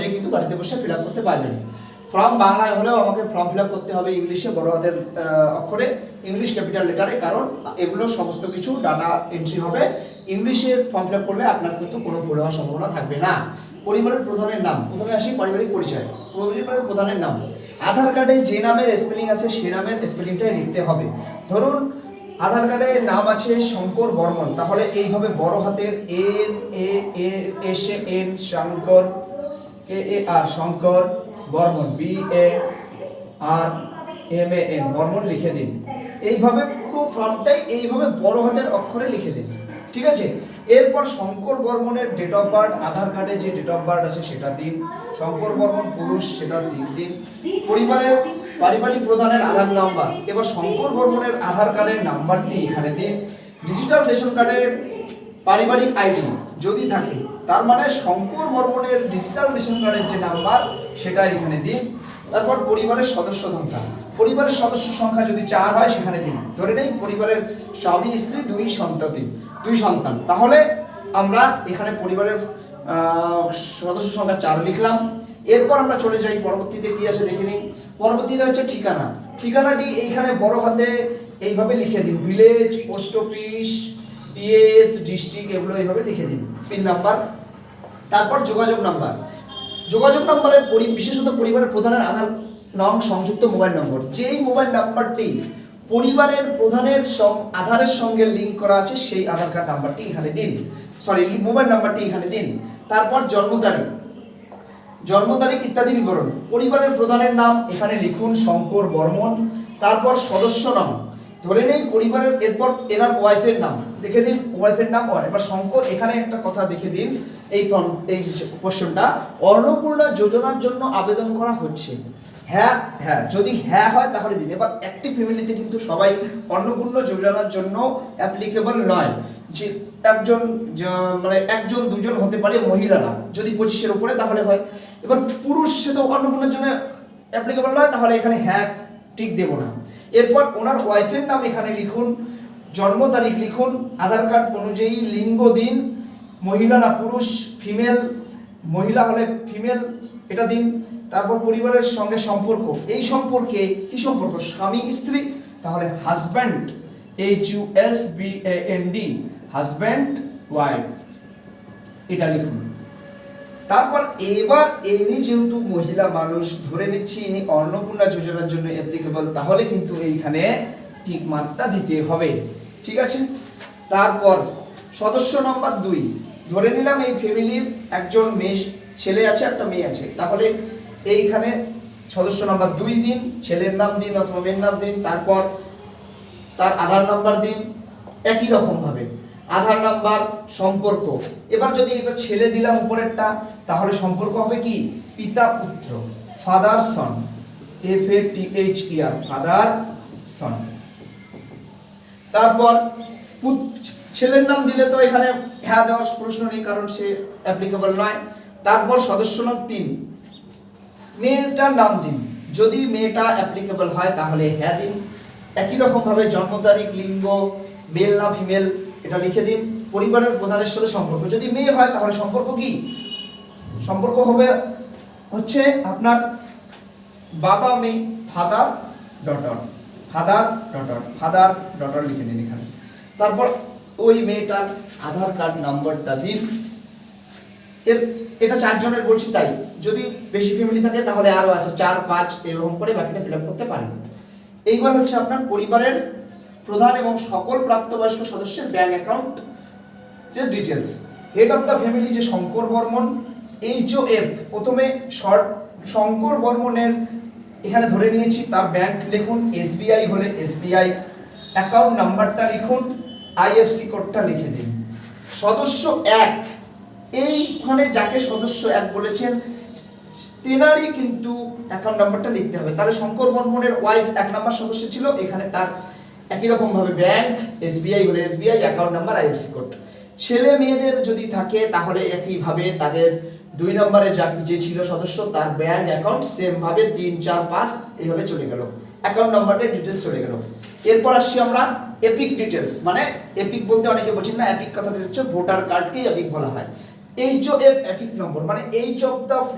সহজেই কিন্তু বাড়িতে বসে ফিল আপ করতে পারবেন। ফর্ম বাংলায় হলেও আমাকে ফর্ম ফিল আপ করতে হবে ইংলিশে বড় হাতের অক্ষরে, ইংলিশ ক্যাপিটাল লেটারে, কারণ এগুলো সমস্ত কিছু ডাটা এন্ট্রি হবে ইংলিশে। ফর্ম ফিল আপ করলে আপনার কিন্তু কোনো ভুল হওয়ার সম্ভাবনা থাকবে না। পরিবারের প্রধানের নাম, প্রথমে আসি পারিবারিক পরিচয়। পরিবারের প্রধানের নাম, আধার কার্ডে যে নামের স্পেলিং আছে সেই নামের স্পেলিংটাই লিখতে হবে। ধরুন আধার কার্ডে নাম আছে শঙ্কর বর্মন, তাহলে এইভাবে বড় হাতের N A S N Shankar, K A R Shankar, Barman B A R M A N Barman লিখে দিন। এইভাবে পুরো ফর্মটাই এইভাবে বড় হাতের অক্ষরে লিখে দিন, ঠিক আছে। এরপর শঙ্কর বর্মনের ডেট অফ বার্থ, আধার কার্ডে যে ডেট অফ বার্থ আছে সেটা দিন। শঙ্কর বর্মন পুরুষ, সেটা দিন। পরিবারের পারিবারিক প্রধানের আধার নাম্বার, এবার শঙ্কর বর্মনের আধার কার্ডের নাম্বারটি এখানে দিন। ডিজিটাল রেশন কার্ডের পারিবারিক আইডি যদি থাকে, তার মানে শঙ্কর বর্মনের ডিজিটাল রেশন কার্ডের যে নাম্বার সেটা এখানে দিন। তারপর পরিবারের সদস্য সংখ্যা, পরিবারের সদস্য সংখ্যা যদি 4 হয় সেখানে দিন। ধরে নেই পরিবারের স্বামী স্ত্রী 2 সন্তান, তাহলে আমরা এখানে পরিবারের সদস্য সংখ্যা 4 লিখলাম। এরপর আমরা চলে যাই পরবর্তীতে কি আছে দেখে নিই। পরবর্তীতে হচ্ছে ঠিকানা, ঠিকানাটি এইখানে বড় হাতে এইভাবে লিখে দিন। Village, post office, PS, district, এগুলো এইভাবে লিখে দিন। Pin number. তারপর যোগাযোগ নাম্বার, যোগাযোগ নাম্বারের বিশেষত পরিবারের প্রধানের আধার নং সংযুক্ত মোবাইল নম্বর, যেই মোবাইল নাম্বারটি পরিবারের প্রধানের আধারের সঙ্গে লিংক করা আছে সেই আধার কার্ড নাম্বারটি এখানে দিন, মোবাইল নাম্বারটি এখানে দিন। তারপর জন্ম তারিখ ইত্যাদি বিবরণ। পরিবারের প্রধানের নাম এখানে লিখুন শঙ্কর বর্মন। তারপর সদস্য নাম, ধরে নেই পরিবারের, এরপর এনার ওয়াইফের নাম দেখে দিন, ওয়াইফের নাম। এবার শঙ্কর, এখানে একটা কথা দেখে দিন, এই কোশ্চেনটা অন্নপূর্ণা যোজনার জন্য আবেদন করা হচ্ছে। হ্যাঁ হ্যাঁ, যদি হ্যাঁ হয় তাহলে দিন। এবার একটি ফ্যামিলিতে কিন্তু সবাই অন্নপূর্ণা যোজনার জন্য অ্যাপ্লিকেবল নয়, যে একজন দুজন হতে পারে মহিলারা, যদি 25-এর উপরে তাহলে হয়। এবার পুরুষ সে তো অন্নপূর্ণার জন্য অ্যাপ্লিকেবল নয়, তাহলে এখানে হ্যাঁ টিক দেব না। এরপর ওনার ওয়াইফের নাম এখানে লিখুন, জন্ম তারিখ লিখুন, আধার কার্ড অনুযায়ী লিঙ্গ দিন, মহিলা না পুরুষ, ফিমেল, মহিলা হলে ফিমেল এটা দিন। তারপর পরিবারের সঙ্গে সম্পর্ক, এই সম্পর্কে কি সম্পর্ক, স্বামী স্ত্রী, তাহলে হাজব্যান্ড, HUSBAND, হাজব্যান্ড ওয়াইফ, এটা লিখুন। তারপর এবার ইনি যেহেতু মহিলা মানুষ, ধরে নিচ্ছি ইনি অন্নপূর্ণা যোজনার জন্য অ্যাপ্লিকেবল, তাহলে কিন্তু এইখানে টিক মার্কটা দিতে হবে, ঠিক আছে। তারপর সদস্য নাম্বার 2, ধরে নিলাম এই ফ্যামিলির একজন ছেলে আছে একটা মেয়ে আছে, তাহলে এইখানে সদস্য নাম্বার 2 দিন, ছেলের নাম দিন অথবা মেয়ের নাম দিন। তারপর তার আধার নাম্বার দিন একই রকম ভাবে, আধার নাম্বার, সম্পর্ক। এবার যদি এটা ছেলে দিলাম উপরেরটা, তাহলে সম্পর্ক হবে কি পিতা পুত্র, ফাদার সন, FATHER, ফাদার সন। তারপর ছেলের নাম দিলে তো এখানে হ্যাঁ দেওয়ার প্রশ্ন নেই, কারণ সে অ্যাপ্লিকেবল নয়। তারপর সদস্য নাম 3, মেয়েটার নাম দিন, যদি মেয়েটা অ্যাপ্লিকেবল হয় তাহলে হ্যাঁ দিন। একই রকম ভাবে জন্ম তারিখ, লিঙ্গ, মেল না ফিমেল, এটা লিখে দিন। পরিবারের প্রধানের সাথে সম্পর্ক, যদি মেয়ে হয় তাহলে সম্পর্ক কি, সম্পর্ক হবে হচ্ছে আপনার বাবা মেয়ে, ফাদার ডটার, ফাদার ডটার লিখে দিন এখানে। তারপর ওই মেয়েটার আধার কার্ড নাম্বারটা দিন। এটা 4 জনের বলছি, তাই যদি বেশি ফ্যামিলি থাকে তাহলে আরো আছে 4, 5 এরকম করে বাকিটা ফিল আপ করতে পারেন। এইবার হচ্ছে আপনার পরিবারের প্রধান এবং সকল প্রাপ্তবয়স্ক সদস্যের ব্যাংক অ্যাকাউন্ট যে details. Head of the family যে শঙ্কর বর্মন, HOF, প্রথমে শঙ্কর বর্মনের এখানে ধরে নিয়েছি, তার ব্যাংক লিখুন, SBI হলে SBI, অ্যাকাউন্ট নাম্বারটা লিখুন, IFSC কোডটা লিখে দিন। সদস্য 1, এইখানে যাকে সদস্য 1 বলেছেন তেনারই কিন্তু অ্যাকাউন্ট নাম্বারটা লিখতে হবে। তাহলে শঙ্কর বর্মনের ওয়াইফ 1 নম্বর সদস্য ছিল, এখানে তার একই রকম ভাবে ব্যাংক, SBI হলে SBI, account number, IFSC code. ছেলে মেয়েদের যদি থাকে তাহলে একই ভাবে তাদের 2 নম্বরে যে ছিল সদস্য তার ব্যাংক অ্যাকাউন্ট সেম ভাবে 3, 4, 5 এইভাবে চলে গেল, অ্যাকাউন্ট নাম্বারটা ডিটেইলস চলে গেল। এরপর আসছি আমরা এপিক ডিটেইলস, মানে এপিক বলতে অনেকে বোঝেন না, এপিক কথাটা হচ্ছে ভোটার কার্ডকেই এপিক বলা হয়। HOF এপিক নম্বর, মানে HOF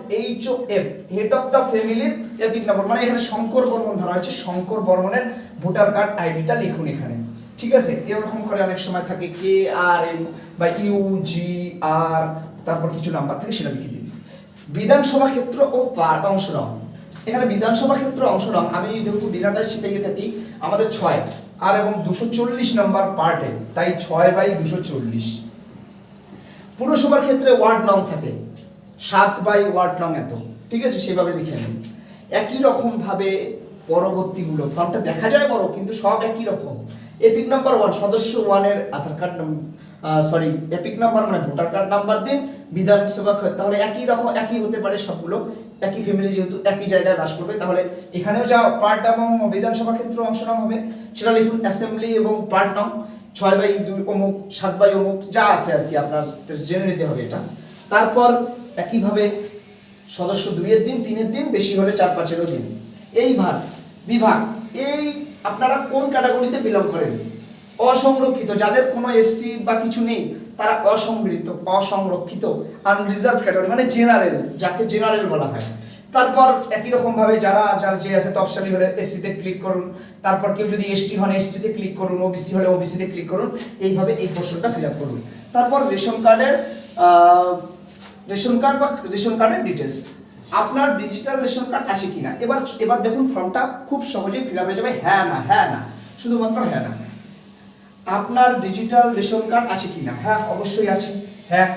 হেড অফ দ্য ফ্যামিলির এপিক নম্বর, মানে এখানে শঙ্কর বর্মন ধরা হয়েছে, শঙ্কর বর্মনের ভোটার কার্ড আইডিটা লিখুন এখানে, ঠিক আছে। এরকম করে অনেক সময় থাকে KRM বা UGR, তারপর কিছু নাম্বার থাকে সেটা লিখে দিন। বিধানসভা ক্ষেত্র ও অংশগ্রহণ, এখানে বিধানসভা ক্ষেত্র অংশগ্রহণ আমি যেহেতু দিনাটা শিখে থাকি আমাদের 6 আর এবং 240 নম্বর পার্টে, তাই 6/240। পুরসভার ক্ষেত্রে ওয়ার্ড নং থাকে 7 ওয়ার্ড নং এত, ঠিক আছে, সেভাবে লিখে নিন। একই রকম ভাবে পরবর্তীগুলো ফর্মটা দেখা যায় বড় কিন্তু সব একই রকম। এপিক নাম্বার 1 সদস্য 1 এর আধার কার্ড এপিক নাম্বার মানে ভোটার কার্ড নাম্বার দিন। বিধানসভা তাহলে একই রকম একই হতে পারে সবগুলো, একই ফ্যামিলি যেহেতু একই জায়গায় বাস করবে, তাহলে এখানেও যা পার্ট এবং বিধানসভা ক্ষেত্র অংশ নাম হবে সেটা লিখুন অ্যাসেম্বলি এবং পার্ট নাম 6/2 অমুক 7 অমুক যা আছে আর কি আপনার জেনে নিতে হবে এটা। তারপর একইভাবে সদস্য 2 এর দিন, 3 এর দিন, বেশি হলে 4-5 এরও দিন। এই বিভাগ এই আপনারা কোন ক্যাটাগরিতে বিলং করেন? অসংরক্ষিত, যাদের কোনো এসসি বা কিছু নেই তারা অসংরক্ষিত আনরিজার্ভ ক্যাটাগরি মানে জেনারেল, যাকে জেনারেল বলা হয়। তারপর একই রকম ভাবে যার যে আছে তফসিলি হলে এসসি তে ক্লিক করুন, তারপর কেউ যদি এসটি হন এসটি তে ক্লিক করুন, ওবিসি হলে ওবিসি তে ক্লিক করুন, এইভাবে এই পোর্শনটা ফিল আপ করুন। তারপর রেশন কার্ডের ডিটেলস, আপনার ডিজিটাল রেশন কার্ড আছে কিনা। এবার দেখুন ফর্মটা খুব সহজেই ফিল আপ হয়ে যাবে, হ্যাঁ না শুধুমাত্র হ্যাঁ না। আপনার ডিজিটাল রেশন কার্ড আছে কিনা, হ্যাঁ অবশ্যই আছে। হ্যাঁ,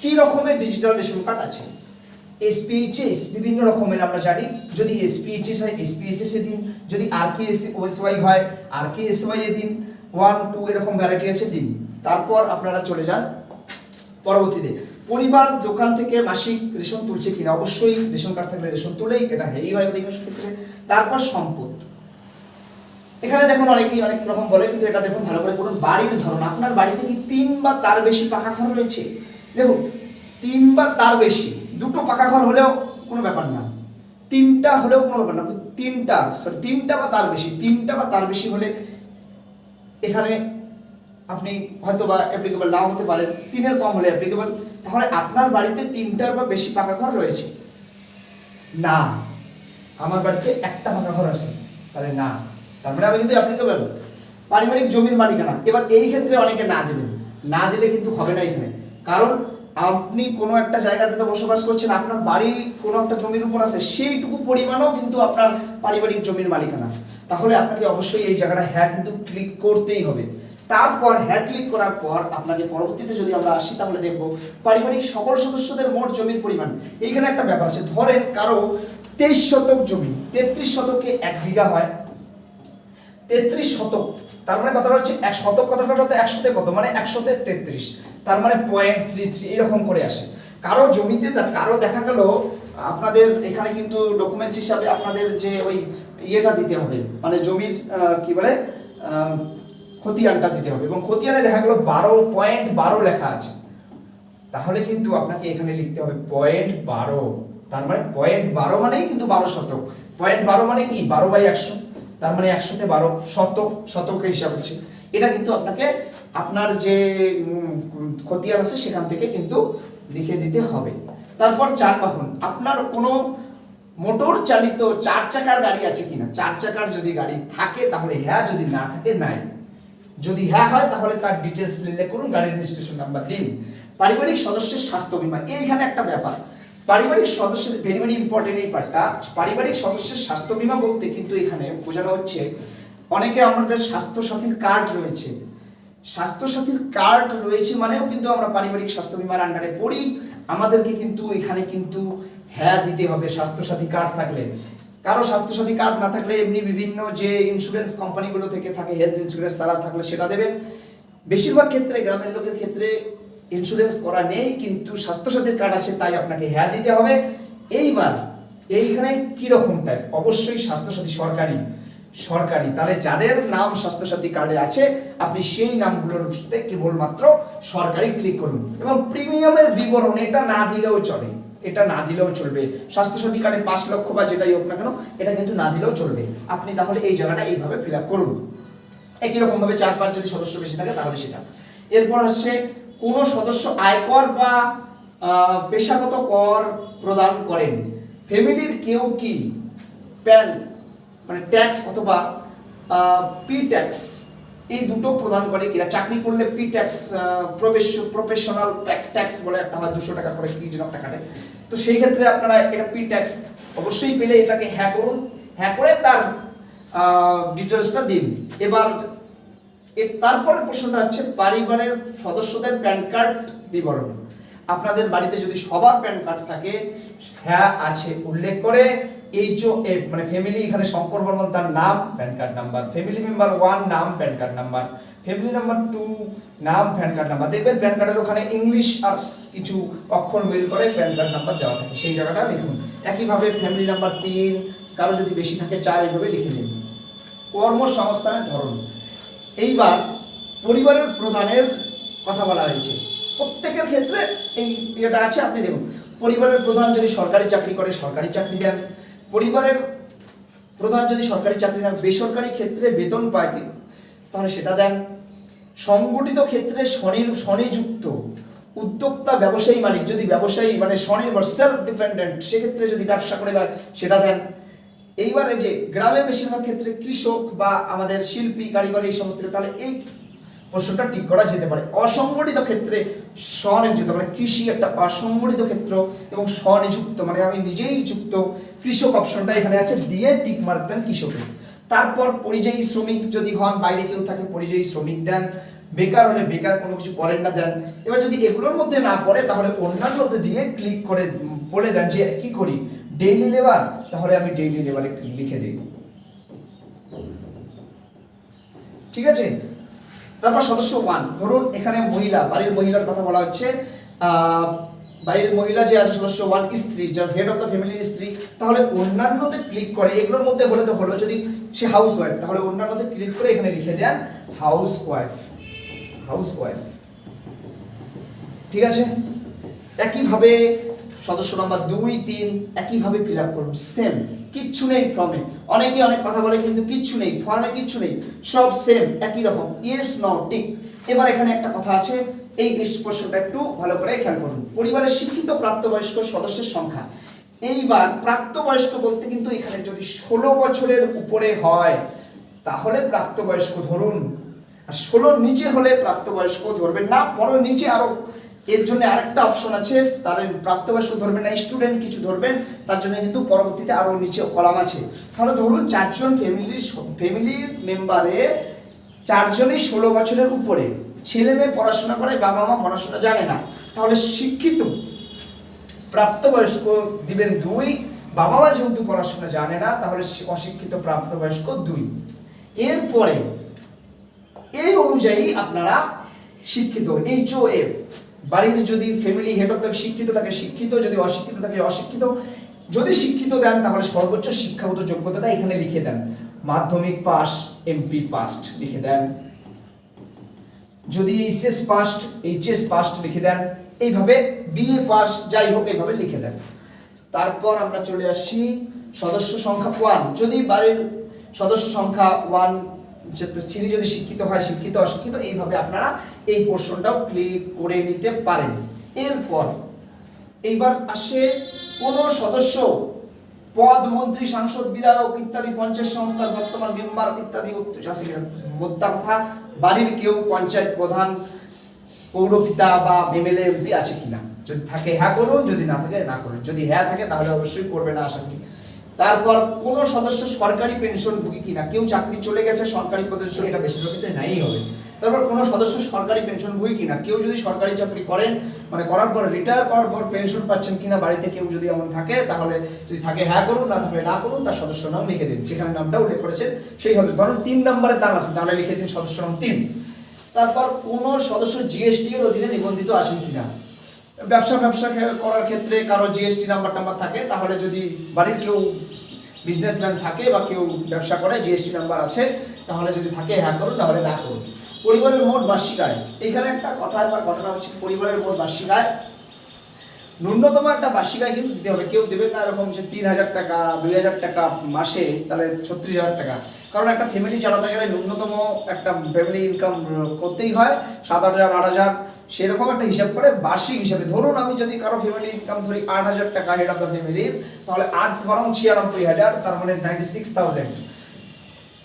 কি রকমের ডিজিটাল রেশন কার্ড আছে? SPHS বিভিন্ন রকমের আমরা জানি, যদি SPHS হয় SPHS এ দিন, যদি RKSY হয় RKSY এ দিন, 1 2 এরকম ভ্যারাইটি আছে দিন। তারপর আপনারা চলে যান পরবর্তীতে পরিবার দোকান থেকে মাসিক রেশন তুলছে কিনা, অবশ্যই রেশন কার্ড থাকলে রেশন তুলেই, এটা হেই হয় অধিকাংশ ক্ষেত্রে। তারপর সম্পদ, এখানে দেখুন অনেকেই অনেক রকম বলে কিন্তু এটা দেখুন ভালো করে করুন। বাড়ির ধরন, আপনার বাড়িতে কি 3 বা তার বেশি পাকা ঘর রয়েছে? দেখুন 3 বা তার বেশি, 2টো পাকা ঘর হলেও কোনো ব্যাপার না, 3টা হলেও কোনো ব্যাপার না, 3টা বা তার বেশি হলে এখানে আপনি হয়তো বা অ্যাপ্লিকেবল নাও হতে পারেন, 3 এর কম হলে অ্যাপ্লিকেবল। তাহলে আপনার বাড়িতে 3টার বা বেশি পাকা ঘর রয়েছে? না, আমার বাড়িতে একটা পাকা ঘর আছে, তাহলে না, তার মানে আমি কিন্তু অ্যাপ্লিকেবল। পারিবারিক জমির মালিকানা, এবার এই ক্ষেত্রে অনেকে না দেবেন, না দিলে কিন্তু হবে না এখানে, কারণ আপনি কোনো একটা জায়গাতে তো বসবাস করছেন, আপনার বাড়ি কোনো একটা জমির উপর আছে, সেইটুকু পরিমাণও কিন্তু আপনার পারিবারিক জমির মালিকানা, তাহলে আপনাকে অবশ্যই এই জায়গাটা হ্যাঁ কিন্তু ক্লিক করতেই হবে। তারপর হ্যাঁ ক্লিক করার পর আপনাকে পরবর্তীতে যদি আমরা আসি তাহলে দেখব পারিবারিক সকল সদস্যদের মোট জমির পরিমাণ। এইখানে একটা ব্যাপার আছে, ধরেন কারো 23 শতক জমি, 33 শতকে 1 বিঘা হয়, 33 শতক, তার মানে কথাটা হচ্ছে 1 শতক, কথাটা হচ্ছে 100 কত, মানে 133, তার মানে 0.33 এরকম করে আসে। কারো জমিতে কারো দেখা গেল আপনাদের এখানে কিন্তু ডকুমেন্টস হিসাবে আপনাদের যে ওই ইয়েটা দিতে হবে, মানে জমির কি বলে খতিয়ানটা দিতে হবে, এবং খতিয়ানে দেখা গেল 12.12 লেখা আছে, তাহলে কিন্তু আপনাকে এখানে লিখতে হবে 0.12, তার মানে 0.12 মানেই কিন্তু 12 শতক, 0.12 মানে কি 12/100, তার মানে 100তে 12 শতকের হিসাব হচ্ছে। এটা কিন্তু আপনাকে আপনার যে খতিয়ান আছে সেখান থেকে কিন্তু লিখে দিতে হবে। তারপর যানবাহন, আপনার কোনো মোটর চালিত 4 চাকার গাড়ি আছে কিনা, 4 চাকার যদি গাড়ি থাকে তাহলে হ্যাঁ, যদি না থাকে নাই, যদি হ্যাঁ হয় তাহলে তার ডিটেইলস উল্লেখ করুন, গাড়ির রেজিস্ট্রেশন নাম্বার দিন। পারিবারিক সদস্যের স্বাস্থ্য বীমা, এইখানে একটা ব্যাপার, পারিবারিক সদস্যের ভেরি ভেরি ইম্পর্টেন্ট এই পার্টটা। পারিবারিক সদস্যের স্বাস্থ্য বীমা বলতে কিন্তু এখানে বোঝানো হচ্ছে অনেকে আমাদের স্বাস্থ্য সাথীর কার্ড রয়েছে, স্বাস্থ্য সাথীর কার্ড রয়েছে মানেও কিন্তু আমরা পারিবারিক স্বাস্থ্য বীমার আন্ডারে পড়ি, আমাদেরকে কিন্তু এখানে কিন্তু হ্যাঁ দিতে হবে স্বাস্থ্য সাথী কার্ড থাকলে। কারো স্বাস্থ্য সাথী কার্ড না থাকলে এমনি বিভিন্ন যে ইন্স্যুরেন্স কোম্পানিগুলো থেকে থাকে হেলথ ইন্স্যুরেন্স, তারা থাকলে সেটা দেবেন। বেশিরভাগ ক্ষেত্রে গ্রামের লোকের ক্ষেত্রে ইন্স্যুরেন্স করা নেই কিন্তু স্বাস্থ্য সাথীর কার্ড আছে, তাই আপনাকে হ্যাঁ দিতে হবে। এইবার এইখানে কি রকম টাইপ, অবশ্যই স্বাস্থ্য সাথী সরকারি, তাহলে যাদের নাম স্বাস্থ্য সাথী কার্ডে আছে আপনি সেই নামগুলোর সাথে কেবলমাত্র সরকারি ক্লিক করুন। এবং প্রিমিয়ামের বিবরণ এটা না দিলেও চলে, এটা না দিলেও চলবে, স্বাস্থ্য সাথী কার্ডে 5 লক্ষ বা যেটাই হোক না কেন এটা কিন্তু না দিলেও চলবে, আপনি তাহলে এই জায়গাটা এইভাবে ফিল আপ করুন। একই রকম ভাবে 4-5 যদি সদস্য বেশি থাকে তাহলে সেটা। এরপর হচ্ছে কোন সদস্য আয়কর বা পেশাগত কর প্রদান করেন। ফ্যামিলির কেউ কি প্যান মানে ট্যাক্স অথবা পি ট্যাক্স এই দুটো প্রদান করে কিনা? চাকরি করলে পি ট্যাক্স, প্রফেশনাল ট্যাক্স বলে একটা হয়, 200 টাকা করে কি যেন একটা কাটে। তো সেই ক্ষেত্রে আপনারা এটা পি ট্যাক্স অবশ্যই পেলে এটাকে হ্যাঁ করুন, হ্যাঁ করে তার ডিটেলসটা দিন। এবার তারপরের প্রশ্নটা হচ্ছে পরিবারের সদস্যদের প্যান কার্ড বিবরণ। আপনাদের বাড়িতে যদি সবার প্যান কার্ড থাকে, হ্যাঁ আছে উল্লেখ করে HOF মানে ফ্যামিলি, এখানে শঙ্কর বর্মন তার নাম, pan card number, family member 1 নাম, pan card number, family number 2 নাম, প্যান কার্ড নাম্বার। দেখবেন প্যান কার্ডের ওখানে ইংলিশ আর কিছু অক্ষর মিল করে প্যান কার্ড নাম্বার দেওয়া থাকে, সেই জায়গাটা লিখুন। একইভাবে ফ্যামিলি নাম্বার 3, কারো যদি বেশি থাকে 4, এইভাবে লিখে দিন। কর্মসংস্থানের ধরন। এইবার পরিবারের প্রধানের কথা বলা হয়েছে, প্রত্যেকের ক্ষেত্রে এই এটা আছে, আপনি দেখুন। পরিবারের প্রধান যদি সরকারি চাকরি করে সরকারি চাকরি দেন, পরিবারের প্রধান যদি সরকারি চাকরি না বেসরকারি ক্ষেত্রে বেতন পায় কি তাহলে সেটা দেন। সংগঠিত ক্ষেত্রে স্বনিযুক্ত উদ্যোক্তা ব্যবসায়ী মালিক যদি ব্যবসায়ী মানে স্বনির্ভর সেলফ ডিপেন্ডেন্ট সেক্ষেত্রে যদি ব্যবসা করে সেটা দেন। এইবারে যে গ্রামের বেশিরভাগ ক্ষেত্রে কৃষক বা আমাদের শিল্পী কারিগর এই সমস্ত, তাহলে এই প্রশ্নটা ঠিক করা যেতে পারে। অসংগঠিত ক্ষেত্রে স্বনিযুক্ত মানে কৃষি একটা অসংগঠিত ক্ষেত্র এবং স্বনিযুক্ত মানে আমি নিজেই যুক্ত, কৃষক অপশনটা এখানে আছে, দিয়ে টিক মারতেন কৃষকের। তারপর পরিযায়ী শ্রমিক যদি হন, বাইরে কেউ থাকে পরিযায়ী শ্রমিক দেন, বেকার হলে বেকার কোনো কিছু করেন না দেন। এবার যদি এগুলোর মধ্যে না পড়ে তাহলে অন্যান্যতে দিয়ে ক্লিক করে বলে দেন যে কি করি ডেইলি লেবার, তাহলে আমি ডেইলি লেবারে লিখে দিই, ঠিক আছে। তারপর সদস্য 1 ধরুন এখানে মহিলা, বাড়ির মহিলার কথা বলা হচ্ছে, বাড়ির মহিলা যে আছে সদস্য 1 স্ত্রী, যার হেড অফ দ্য ফ্যামিলির স্ত্রী, তাহলে অন্যান্যতে ক্লিক করে এগুলোর মধ্যে হলে তো হলো, যদি সে হাউস ওয়াইফ তাহলে অন্যান্যতে ক্লিক করে এখানে লিখে দেন হাউস ওয়াইফ, হাউস ওয়াইফ, ঠিক আছে। একইভাবে সদস্য নাম্বার 2, 3 একইভাবে ফিল আপ করুন, সেম, কিচ্ছু নেই ফর্মে। অনেকে অনেক কথা বলে কিন্তু কিচ্ছু নেই ফর্মে, কিচ্ছু নেই, সব সেম একই রকম, ইয়েস নো টিক। এবার এখানে একটা কথা আছে, এই প্রশ্নটা একটু ভালো করে খেয়াল করুন। পরিবারের শিক্ষিত প্রাপ্তবয়স্ক সদস্যের সংখ্যা। এইবার প্রাপ্তবয়স্ক বলতে কিন্তু এখানে যদি 16 বছরের উপরে হয় তাহলে প্রাপ্তবয়স্ক ধরুন, আর 16 নিচে হলে প্রাপ্তবয়স্ক ধরবেন না। বড় নিচে আরো এর জন্য আরেকটা অপশন আছে, তাহলে প্রাপ্তবয়স্ক ধরবেন না, স্টুডেন্ট কিছু ধরবেন, তার জন্য কিন্তু পরবর্তীতে আরো নিচে কলাম আছে। তাহলে ধরুন 4 জন ফ্যামিলি মেম্বারে 4 জনই 16 বছরের উপরে, ছেলে মেয়ে পড়াশোনা করে, বাবা মা পড়াশোনা জানে না, তাহলে শিক্ষিত প্রাপ্তবয়স্ক দিবেন 2, বাবা মা যেহেতু পড়াশোনা জানে না তাহলে অশিক্ষিত প্রাপ্তবয়স্ক 2। এরপরে এই অনুযায়ী আপনারা শিক্ষিত HOF, বাড়ির যদি ফ্যামিলি হেড অফ দ্য শিক্ষিত থাকে শিক্ষিত, যদি অশিক্ষিত থাকে অশিক্ষিত। যদি শিক্ষিত দেন তাহলে সর্বোচ্চ শিক্ষাগত যোগ্যতাটা এখানে লিখে দেন, মাধ্যমিক পাস, MP পাস লিখে দেন। যদি HS পাস, HS পাস লিখে দেন। এইভাবে BA পাস যাই হোক এইভাবে লিখে দেন। তারপর আমরা চলে আসছি সদস্য সংখ্যা 1, যদি বাড়ির সদস্য সংখ্যা 1 ছেলে যদি শিক্ষিত হয়, শিক্ষিত অশিক্ষিত, এইভাবে আপনারা এই পোর্শনটাও ক্লিক করে নিতে পারেন। এরপর এইবার আসে কোন সদস্য পদ, মন্ত্রী, সাংসদ, বিধায়ক ইত্যাদি পঞ্চায়েত সংস্থার বর্তমান মেম্বার ইত্যাদি আছে কিনা। মোদ্দা কথা বাড়ির কেউ পঞ্চায়েত প্রধান, পৌরপিতা বা MLA MP আছে কিনা। যদি থাকে হ্যাঁ করুন, যদি না থাকে না করুন। যদি হ্যাঁ থাকে তাহলে অবশ্যই করবে না আশা করি। তারপর কোন সদস্য সরকারি পেনশন ভোগী কিনা, কেউ চাকরি চলে গেছে সরকারি পদের জন্য, এটা বেশিরভাগ ক্ষেত্রে নাই হবে। তারপর কোন সদস্য সরকারি পেনশন ভোগী কিনা, কেউ যদি সরকারি চাকরি করেন মানে করার পর রিটায়ার করার পর পেনশন পাচ্ছেন কিনা বাড়িতে কেউ যদি এমন থাকে, তাহলে যদি থাকে হ্যাঁ করুন, না থাকলে না করুন, তার সদস্য নাম লিখে দিন, যেখানে নামটা উল্লেখ করেছেন সেই সদস্য। ধরুন 3 নম্বরের দাম আছে তাহলে লিখে দিন সদস্য নাম 3। তারপর কোন সদস্য GST এর অধীনে নিবন্ধিত আছেন কিনা। ব্যবসা করার ক্ষেত্রে কারো GST নাম্বার থাকে, তাহলে যদি বাড়ির কেউ বিজনেসম্যান থাকে বা কেউ ব্যবসা করে GST নাম্বার আছে, তাহলে যদি থাকে হ্যাঁ করুন, না হলে না করুন। পরিবারের মোট বার্ষিক আয়, এখানে একটা কথা বা ঘটনা হচ্ছে, পরিবারের মোট বার্ষিক আয় ন্যূনতম একটা বার্ষিক আয় কিন্তু দিতে হবে। কেউ দেবেন না এরকম যে 3000 টাকা 2000 টাকা মাসে, তাহলে 36,000 টাকা। কারণ একটা ফ্যামিলি চালাতে গেলে ন্যূনতম একটা ফ্যামিলি ইনকাম করতেই হয় 7,000 8,000, সেরকম একটা হিসাব করে বার্ষিক হিসাবে ধরুন আমি যদি কারো ফ্যামিলি ইনকাম ধরি 8,000 টাকা হেড অফ দ্য ফ্যামিলির, তাহলে 8 বরং 96,000, তার মানে 96,000।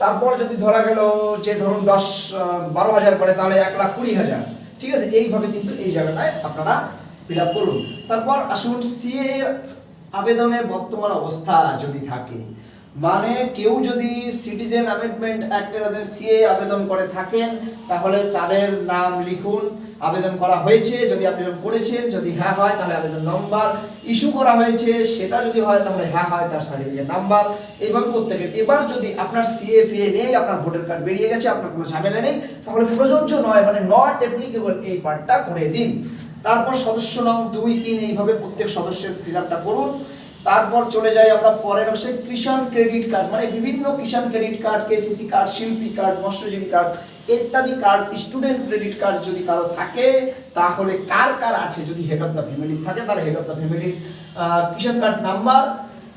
তারপর যদি ধরা গেল যে ধরুন 12,000 করে, তাহলে 1,20,000। ঠিক আছে, এইভাবে কিন্তু এই জায়গাটায় আপনারা ফিল আপ করুন। তারপর আসুন সিএ এর আবেদনের বর্তমান অবস্থা যদি থাকে, মানে কেউ যদি সিটিজেন অ্যামেন্ডমেন্ট অ্যাক্টের আন্ডারে সিএ আবেদন করে থাকেন, তাহলে তাদের নাম লিখুন, আবেদন করা হয়েছে যদি আবেদন করেছেন, যদি হ্যাঁ হয় তাহলে আবেদন নম্বর, ইস্যু করা হয়েছে সেটা যদি হয় তাহলে হ্যাঁ হয় তার সার্টিফিকেট নাম্বার, এইভাবে প্রত্যেকের। এবার যদি আপনার সিএ ফিএ নেই, আপনার ভোটার কার্ড বেরিয়ে গেছে, আপনার কোনো ঝামেলা নেই, তাহলে প্রযোজ্য নয় মানে নট অ্যাপ্লিকেবল এই পার্টটা করে দিন। তারপর সদস্য নং 2, 3 এইভাবে প্রত্যেক সদস্যের ফিল আপটা করুন। তারপর চলে যাই আমরা পরের অংশে, কিষাণ ক্রেডিট কার্ড, মানে বিভিন্ন কিষাণ ক্রেডিট কার্ড, কেসিসি কার্ড, শিল্পী কার্ড, মৎস্যজীবী কার্ড ইত্যাদি কার্ড, স্টুডেন্ট ক্রেডিট কার্ড যদি কারো থাকে, তাহলে কার কার আছে, যদি হেড অফ দ্য ফ্যামিলি থাকে তাহলে হেড অফ দ্য ফ্যামিলির কিষাণ কার্ড নাম্বার,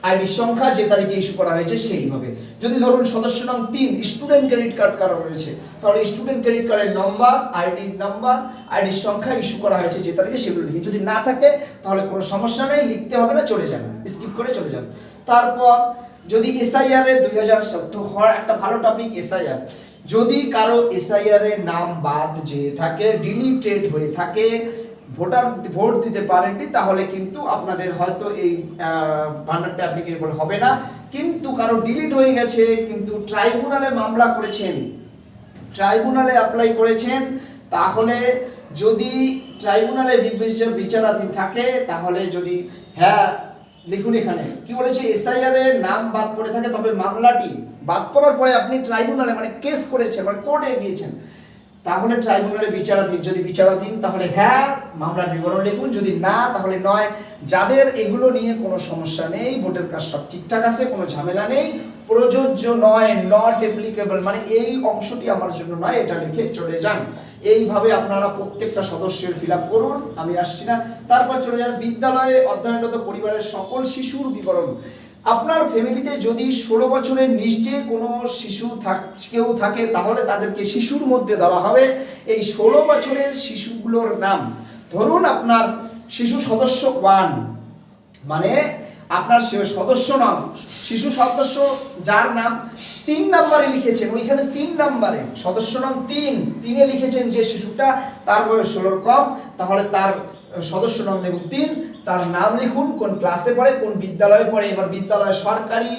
আইডি সংখ্যা, যে তারিখে ইস্যু করা হয়েছে সেইভাবে। যদি ধরুন সদস্য নং 3 স্টুডেন্ট ক্রেডিট কার্ড কারো রয়েছে, তাহলে স্টুডেন্ট ক্রেডিট কার্ডের নাম্বার, আইডি নাম্বার, আইডি সংখ্যা, ইস্যু করা হয়েছে যে তারিখে, সেগুলো লিখুন। যদি না থাকে তাহলে কোনো সমস্যা নেই, লিখতে হবে না, চলে যান, স্কিপ করে চলে যান। তারপর যদি এসআইআর এর 2000 একটা ভালো টপিক এসআইআর, যদি কারো এসআইআর এর নাম বাদ যে থাকে, ডিলিটেড হয়ে থাকে, ভোট দিতে পারেননি, তাহলে কিন্তু আপনাদের হয়তো এই ভান্ডারটা অ্যাপ্লিকেবল হবে না। কিন্তু কারো ডিলিট হয়ে গেছে, কিন্তু ট্রাইব্যুনালে মামলা করেছেন, ট্রাইব্যুনালে অ্যাপ্লাই করেছেন, তাহলে যদি ট্রাইব্যুনালে বিচারাধীন থাকে, তাহলে যদি হ্যাঁ লিখুন, এখানে কি বলেছে, এসআইআর এর নাম বাদ পড়ে থাকে, তবে মামলাটি বাদ পড়ার পরে আপনি ট্রাইব্যুনালে মানে কেস করেছেন, মানে কোর্টে গিয়েছেন, তাহলে ট্রাইব্যুনালে বিচারাধীন, যদি বিচারাধীন তাহলে হ্যাঁ মামলার বিবরণ লিখুন, যদি না তাহলে নয়। যাদের এগুলো নিয়ে কোনো সমস্যা নেই, ভোটার কার্ড সব ঠিকঠাক আছে, কোনো ঝামেলা নেই, প্রযোজ্য নয়, নট অ্যাপ্লিকেবল, মানে এই অংশটি আমার জন্য নয়, এটা লিখে চলে যান। এইভাবে আপনারা প্রত্যেকটা সদস্যের ফিল আপ করুন, আমি আসছি না। তারপর চলে যান বিদ্যালয়ে অধ্যয়নরত পরিবারের সকল শিশুর বিবরণ। আপনার ফ্যামিলিতে যদি 16 বছরের নিচে কোনো শিশু কেউ থাকে, তাহলে তাদেরকে শিশুর মধ্যে দেওয়া হবে এই 16 বছরের শিশুগুলোর নাম। ধরুন আপনার শিশু সদস্য 1, মানে আপনার সদস্য নাম, শিশু সদস্য যার নাম 3 নম্বরে লিখেছেন, ওইখানে 3 নম্বরে সদস্য নাম 3 লিখেছেন, যে শিশুটা তার বয়স 16 কম, তাহলে তার সদস্য নাম দেখুন 3, তার নাম লিখুন, কোন ক্লাসে পড়ে, কোন বিদ্যালয়ে পড়ে। এবার বিদ্যালয় সরকারি,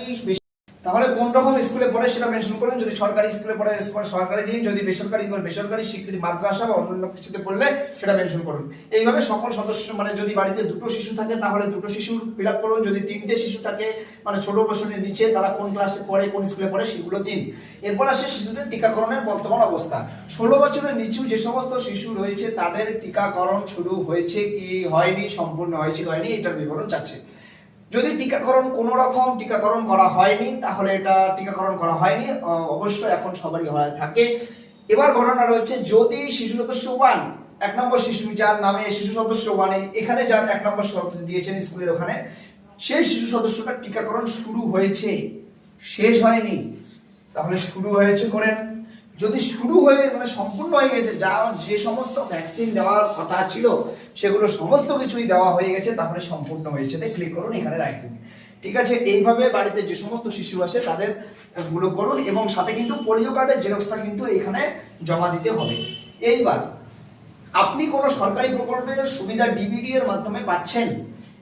তাহলে কোন রকম স্কুলে পড়ে সেটা মেনশন করুন। যদি সরকারি স্কুলে পড়ে সরকারি দিন, যদি বেসরকারি বেসরকারি, স্বীকৃতি মাদ্রাসা বা অন্যান্য কিছুতে পড়লে সেটা মেনশন করুন। এইভাবে সকল সদস্য, মানে যদি বাড়িতে 2টো শিশু থাকে তাহলে 2টো শিশুর ফিল আপ করুন। যদি 3টে শিশু থাকে, মানে 16 বছরের নিচে, তারা কোন ক্লাসে পড়ে, কোন স্কুলে পড়ে, সেগুলো দিন। এরপর আসে শিশুদের টিকাকরণের বর্তমান অবস্থা। 16 বছরের নিচু যে সমস্ত শিশু রয়েছে তাদের টিকাকরণ শুরু হয়েছে কি হয়নি, সম্পূর্ণ হয়েছে কি হয়নি, এটার বিবরণ চাচ্ছে। যদি টিকাকরণ কোনো রকম টিকাকরণ করা হয়নি, তাহলে এটা টিকাকরণ করা হয়নি, অবশ্যই এখন সবারই হয়ে থাকে। এবার ঘটনা রয়েছে, যদি শিশু সদস্য 1, 1 নম্বর শিশু যার নামে শিশু সদস্য 1, এখানে যার 1 নম্বর সদস্য দিয়েছেন স্কুলের ওখানে, সেই শিশু সদস্যটার টিকাকরণ শুরু হয়েছে, শেষ হয়নি, তাহলে শুরু হয়েছে করেন। যদি শুরু হয়ে মানে সম্পূর্ণ হয়ে গেছে, যে সমস্ত ভ্যাকসিন দেওয়ার কথা ছিল সেগুলো সমস্ত কিছুই দেওয়া হয়ে গেছে, তাহলে সম্পূর্ণ হয়েছে, ক্লিক করুন, এখানে রাখবেন। ঠিক আছে, এইভাবে বাড়িতে যে সমস্ত শিশু আছে তাদের গুলো করুন, এবং সাথে কিন্তু পোলিও কার্ডের জেরক্সটা কিন্তু এখানে জমা দিতে হবে। এইবার আপনি কোন সরকারি প্রকল্পের সুবিধা ডিবিডি এর মাধ্যমে পাচ্ছেন।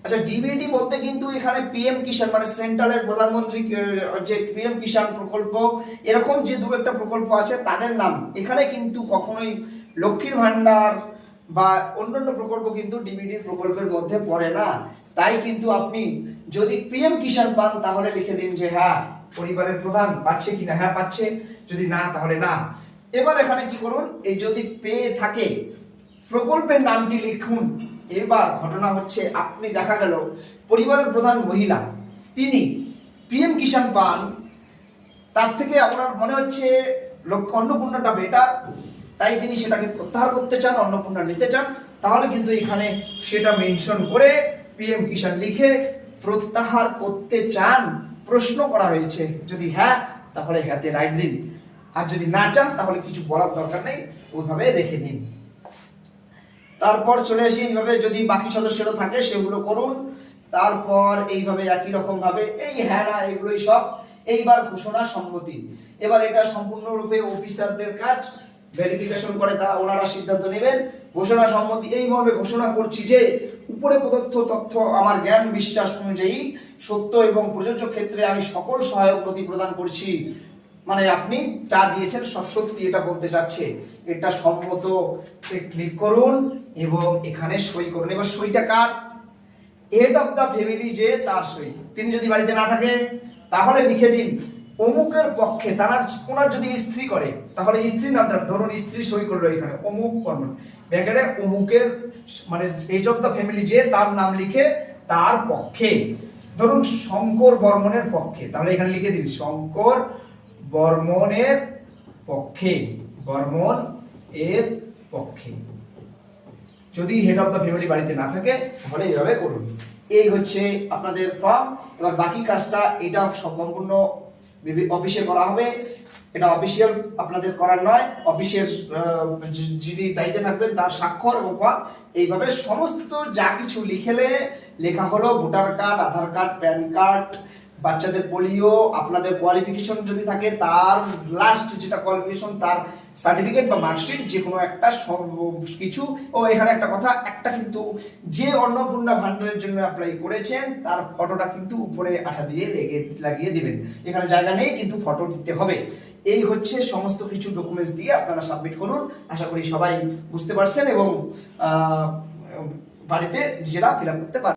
আচ্ছা, ডিবিডি বলতে কিন্তু এখানে পিএম কিষাণ, মানে সেন্ট্রালের প্রধানমন্ত্রী যে পিএম কিষাণ প্রকল্প, এরকম যে 2-একটা প্রকল্প আছে তাদের নাম, এখানে কিন্তু কখনোই লক্ষ্মীর ভান্ডার বা অন্যান্য প্রকল্প কিন্তু ডিবিডি প্রকল্পের মধ্যে পড়ে না। তাই কিন্তু আপনি যদি পিএম কিষাণ পান, তাহলে লিখে দিন যে হ্যাঁ পরিবারের প্রধান পাচ্ছে কিনা, হ্যাঁ পাচ্ছে, যদি না তাহলে না। এবার এখানে কি করুন, এই যদি পেয়ে থাকে প্রকল্পের নামটি লিখুন। এবার ঘটনা হচ্ছে, আপনি দেখা গেল পরিবারের প্রধান মহিলা, তিনি পিএম কিষাণ পান, তার থেকে আপনার মনে হচ্ছে অন্নপূর্ণাটা বেটার, তাই তিনি সেটাকে প্রত্যাহার করতে চান, অন্নপূর্ণা নিতে চান, তাহলে কিন্তু এখানে সেটা মেনশন করে পিএম কিষাণ লিখে প্রত্যাহার করতে চান, প্রশ্ন করা হয়েছে, যদি হ্যাঁ তাহলে হ্যাঁতে রাইট দিন, আর যদি না চান তাহলে কিছু বলার দরকার নেই, ওইভাবে রেখে দিন। তারপর চলে আসি এইভাবে, যদি বাকি সদস্যেরও থাকে সেগুলো করুন। তারপর এইভাবে একই রকম ভাবে এই হ্যাঁ না এগুলোই সব। এইবার ঘোষণা সম্মতি, এবার এটা সম্পূর্ণরূপে অফিসারদের কাজ, ভেরিফিকেশন করে তা ওনারা সিদ্ধান্ত নেবেন। ঘোষণা সম্মতি, এই মর্মে ঘোষণা করছি যে উপরে প্রদত্ত তথ্য আমার জ্ঞান বিশ্বাস অনুযায়ী সত্য এবং প্রযোজ্য ক্ষেত্রে আমি সকল সহায়ক নথি প্রদান করছি। মানে আপনি যা দিয়েছেন সব সত্যি, এটা বলতে চাচ্ছে। এটা সম্মত ক্লিক করুন এবং এখানে সই করুন। এবার সইটা কার? হেড অফ দা ফ্যামিলি যে তার সই। তিনি যদি বাড়িতে না থাকে তাহলে লিখে দিন অমুকের পক্ষে, ওনার যদি স্ত্রী করে তাহলে স্ত্রীর নামটা ধরুন, স্ত্রী সই করলো এখানে অমুক বর্মন, ব্যাকেটে অমুকের মানে হেড অফ দা ফ্যামিলি যে তার নাম লিখে তার পক্ষে, ধরুন শঙ্কর বর্মনের পক্ষে, তাহলে এখানে লিখে দিন শঙ্কর বর্মনের পক্ষে, বর্মন এর পক্ষে। যদি হেড অফ দা ফ্যামিলি বাড়িতে না থাকে তাহলে এইভাবে করুন। এই হচ্ছে আপনাদের ফর্ম। এবার বাকি কাজটা এটা সম্পূর্ণ অফিসে করা হবে, এটা অফিসিয়াল আপনাদের করার নয়, অফিসের যিনি দায়িত্বে থাকবেন তার স্বাক্ষর এবং এইভাবে সমস্ত যা কিছু লেখা হলো ভোটার কার্ড, আধার কার্ড, প্যান কার্ড, বাচ্চাদের পোলিও, আপনাদের কোয়ালিফিকেশন যদি থাকে তার লাস্ট যেটা কোয়ালিফিকেশন তার সার্টিফিকেট বা মার্কশিট, যে কোনো একটা কিছু। ও এখানে একটা কথা, একটা কিন্তু যে অন্নপূর্ণা ভান্ডারের জন্য অ্যাপ্লাই করেছেন তার ফটোটা কিন্তু উপরে আঠা দিয়ে লাগিয়ে দিবেন, এখানে জায়গা নেই কিন্তু ফটো দিতে হবে। এই হচ্ছে সমস্ত কিছু ডকুমেন্টস দিয়ে আপনারা সাবমিট করুন। আশা করি সবাই বুঝতে পারছেন এবং বাড়িতে নিজেরা ফিল আপ করতে পারবেন।